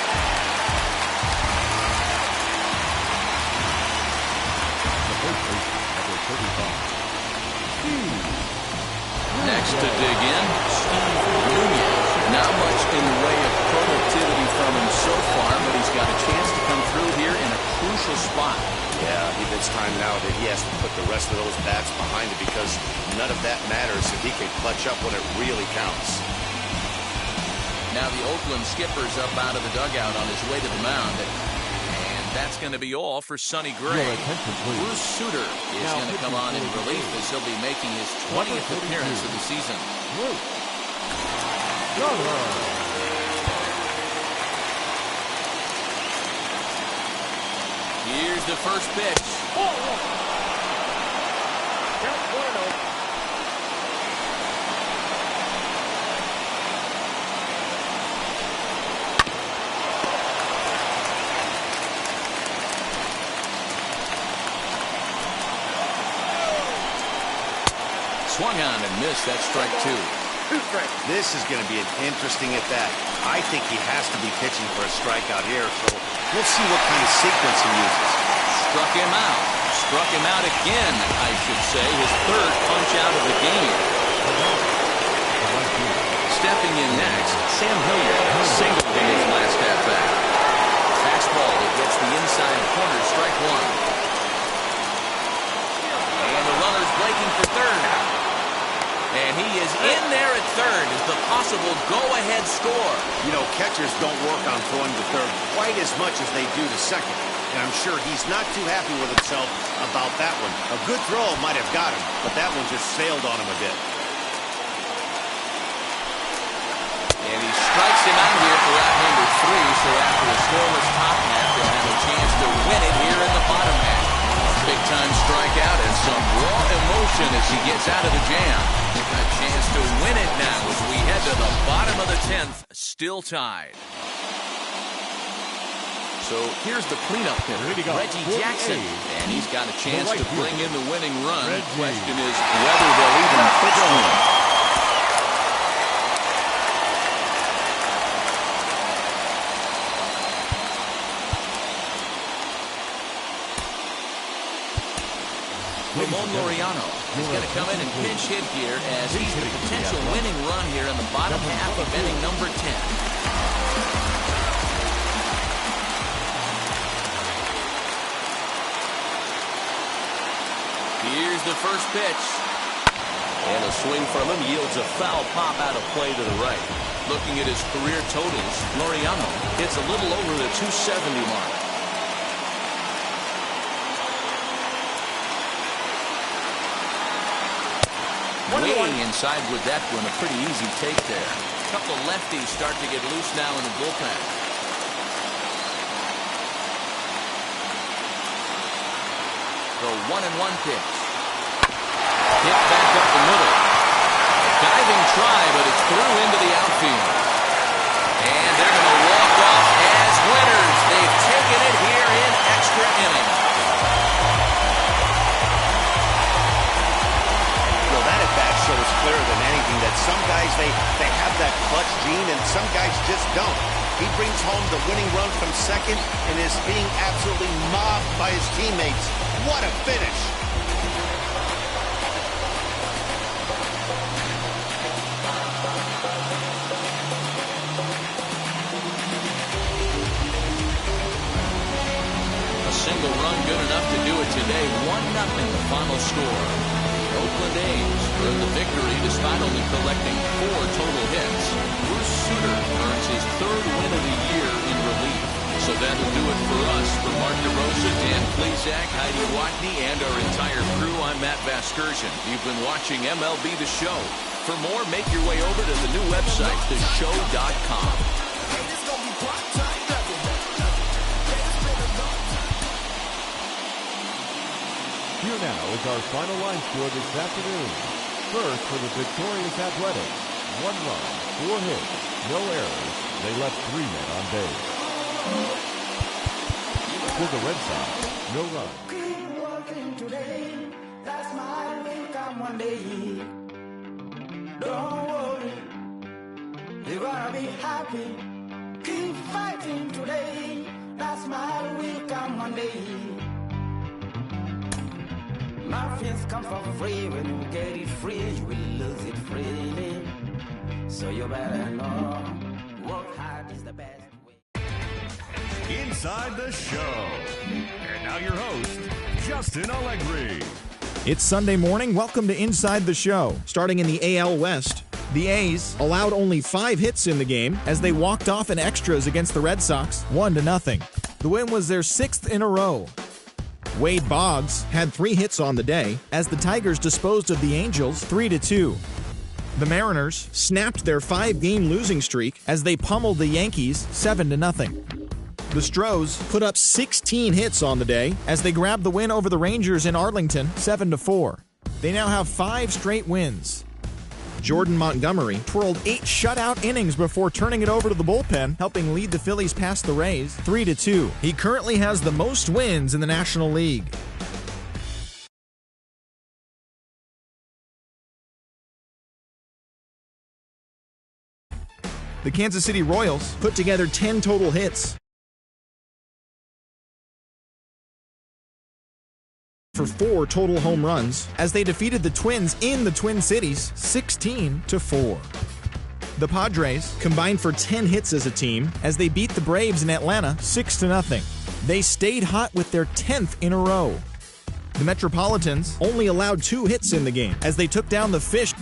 Next to dig in, Steve Nunez. Not much in the way of productivity from him so far, but he's got a chance to come through here in a crucial spot. Yeah, it's time now that he has to put the rest of those bats behind it because none of that matters if he can clutch up when it really counts. Now the Oakland skipper's up out of the dugout on his way to the mound. And that's going to be all for Sonny Gray. Bruce Sutter is going to come on in relief as he'll be making his 20th appearance of the season. Here's the first pitch. Swung on and missed. That's strike 2. This is going to be an interesting at-bat. I think he has to be pitching for a strikeout here, so we'll see what kind of sequence he uses. Struck him out. Struck him out again, I should say. His 3rd punch out of the game. Stepping in next, Sam Hilliard singled in his last at-bat. Fastball that gets the inside corner, strike 1. And the runner's breaking for third. And he is in there at third as the possible go-ahead score. You know, catchers don't work on throwing to third quite as much as they do to second. And I'm sure he's not too happy with himself about that one. A good throw might have got him, but that one just sailed on him a bit. And he strikes him out here for out number 3, so after a scoreless top half, they'll have a chance to win it here in the bottom half. Big-time strikeout and some raw emotion as he gets out of the jam. A chance to win it now as we head to the bottom of the 10th, still tied. So here's the cleanup hitter, Reggie Jackson, and he's got a chance to bring in the winning run. The question is whether they'll even pitch to him. Ramon Laureano is going to come in and pinch hit here as he's the potential winning run here in the bottom half of inning number 10. Here's the first pitch. And a swing from him yields a foul pop out of play to the right. Looking at his career totals, Laureano hits a little over the 270 mark. Way inside with that one, a pretty easy take there. A couple of lefties start to get loose now in the bullpen. The 1-1 pitch. Hit back up the middle. Diving try, but it's through into the outfield. And they're going to walk off as winners. They've taken it here in extra innings. Well, that at-bat shows clearer than anything that some guys, they have that clutch gene, and some guys just don't. He brings home the winning run from second and is being absolutely mobbed by his teammates. What a finish! Single run good enough to do it today. 1-0 the final score. The Oakland A's earn the victory despite only collecting 4 total hits. Bruce Sutter earns his 3rd win of the year in relief. So that'll do it for us. For Mark DeRosa, Dan Plesac, Heidi Watney, and our entire crew, I'm Matt Vasgersian. You've been watching MLB The Show. For more, make your way over to the new website, theshow.com. Here now is our final line score this afternoon. First for the victorious Athletics. 1 run, 4 hits, no errors. They left 3 men on base. For the Red Sox, no run. Keep working today. That's my income one day. Don't worry. You're gonna be happy. Keep fighting today. That's my income one day. Nothing's come for free. When you get it free, you will lose it freely. So you better know, work hard is the best way. Inside the Show. And now your host, Justin Allegri. It's Sunday morning. Welcome to Inside the Show. Starting in the AL West, the A's allowed only 5 hits in the game as they walked off in extras against the Red Sox, 1-0. The win was their 6th in a row. Wade Boggs had 3 hits on the day as the Tigers disposed of the Angels 3-2. The Mariners snapped their 5-game losing streak as they pummeled the Yankees 7-0. The Stros put up 16 hits on the day as they grabbed the win over the Rangers in Arlington 7-4. They now have 5 straight wins. Jordan Montgomery twirled 8 shutout innings before turning it over to the bullpen, helping lead the Phillies past the Rays 3-2. He currently has the most wins in the National League. The Kansas City Royals put together 10 total hits for 4 total home runs as they defeated the Twins in the Twin Cities 16-4. The Padres combined for 10 hits as a team as they beat the Braves in Atlanta 6-0. They stayed hot with their 10th in a row. The Metropolitans only allowed 2 hits in the game as they took down the Fish